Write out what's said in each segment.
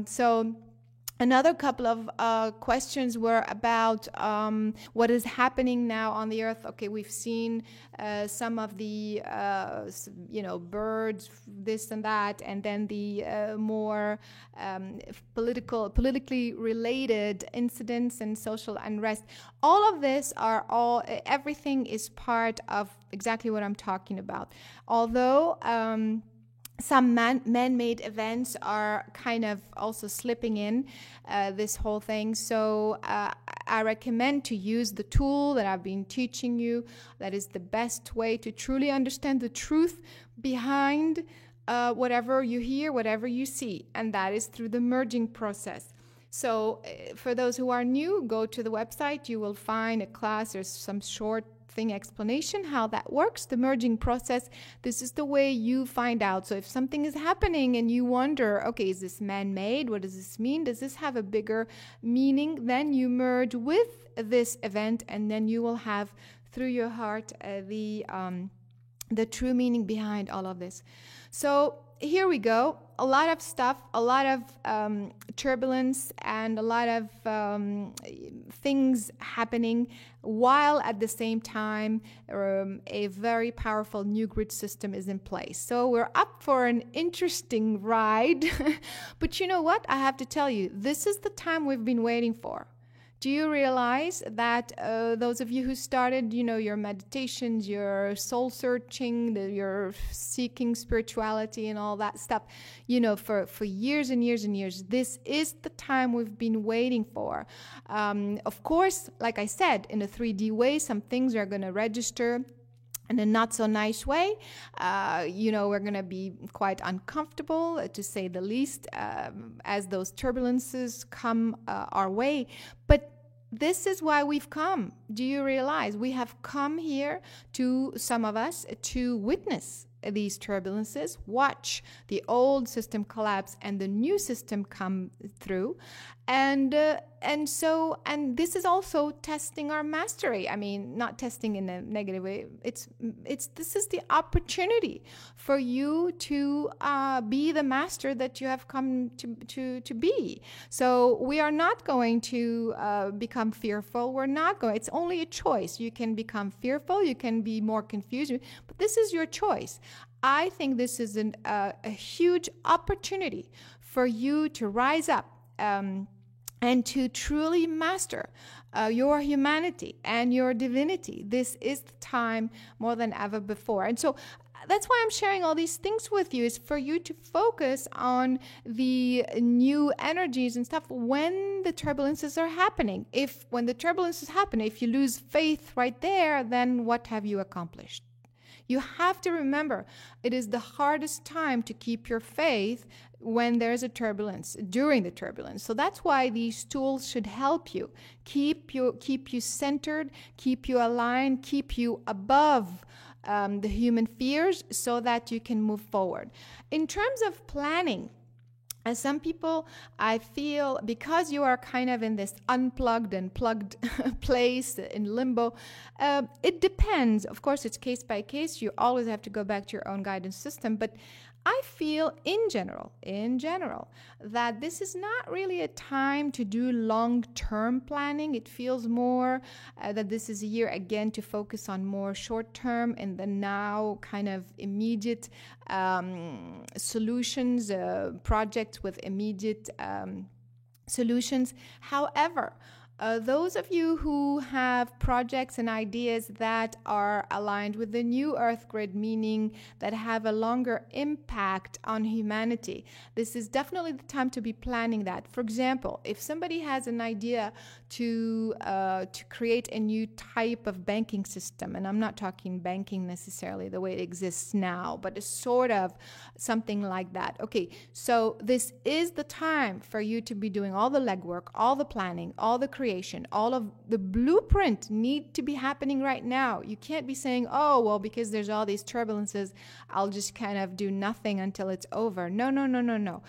So another couple of questions were about what is happening now on the earth. Okay, we've seen some of the, birds, this and that, and then the more politically related incidents and social unrest. All of this everything is part of exactly what I'm talking about. Although, some man-made events are kind of also slipping in this whole thing. So I recommend to use the tool that I've been teaching you. That is the best way to truly understand the truth behind whatever you hear, whatever you see. And that is through the merging process. So for those who are new, go to the website. You will find a class. There's some short explanation how that works, the merging process. This is the way you find out. So if something is happening and you wonder, okay, is this man-made? What does this mean? Does this have a bigger meaning? Then you merge with this event, and then you will have through your heart the true meaning behind all of this. So here we go. A lot of stuff, a lot of turbulence, and a lot of things happening, while at the same time a very powerful new grid system is in place. So we're up for an interesting ride. But you know what? I have to tell you, this is the time we've been waiting for. Do you realize that those of you who started, your meditations, your soul searching, your seeking spirituality and all that stuff, for years and years and years, this is the time we've been waiting for. Of course, like I said, in a 3D way, some things are going to register in a not so nice way. We're going to be quite uncomfortable, to say the least, as those turbulences come our way. But this is why we've come. Do you realize we have come here some of us, to witness these turbulences, watch the old system collapse and the new system come through. And this is also testing our mastery. I mean, not testing in a negative way. This is the opportunity for you to be the master that you have come to be. So we are not going to become fearful. We're not going. It's only a choice. You can become fearful. You can be more confused. But this is your choice. I think this is a huge opportunity for you to rise up and to truly master your humanity and your divinity. This is the time more than ever before. And so that's why I'm sharing all these things with you, is for you to focus on the new energies and stuff when the turbulences are happening. When the turbulences happen, if you lose faith right there, then what have you accomplished? You have to remember, it is the hardest time to keep your faith when there's a turbulence, during the turbulence. So that's why these tools should help you, keep you centered, keep you aligned, keep you above the human fears, so that you can move forward. In terms of planning, as some people, I feel, because you are kind of in this unplugged and plugged place in limbo, it depends. Of course, it's case by case. You always have to go back to your own guidance system. But I feel in general, that this is not really a time to do long-term planning. It feels more that this is a year, again, to focus on more short-term and the now kind of immediate solutions, projects with immediate solutions. However, those of you who have projects and ideas that are aligned with the new Earth grid, meaning that have a longer impact on humanity, this is definitely the time to be planning that. For example, if somebody has an idea to create a new type of banking system, and I'm not talking banking necessarily the way it exists now, but a sort of something like that. Okay, so this is the time for you to be doing all the legwork, all the planning, all the creation, all of the blueprint need to be happening right now. You can't be saying, oh, well, because there's all these turbulences, I'll just kind of do nothing until it's over. No.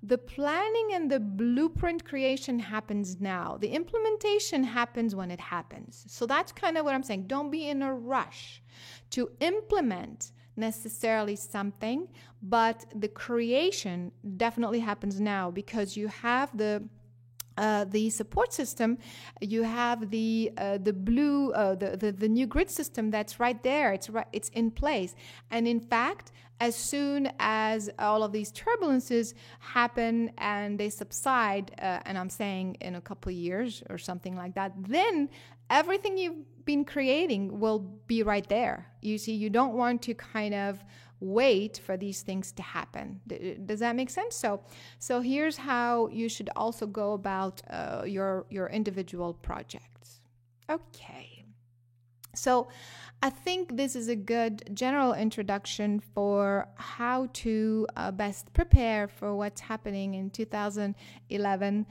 The planning and the blueprint creation happens now. The implementation happens when it happens. So that's kind of what I'm saying. Don't be in a rush to implement necessarily something, but the creation definitely happens now because you have the support system, you have the blue the new grid system that's right there. It's in place, and in fact, as soon as all of these turbulences happen and they subside, and I'm saying in a couple of years or something like that, then everything you've been creating will be right there. You see, you don't want to kind of wait for these things to happen. Does that make sense? So here's how you should also go about your individual projects. Okay. So I think this is a good general introduction for how to best prepare for what's happening in 2011.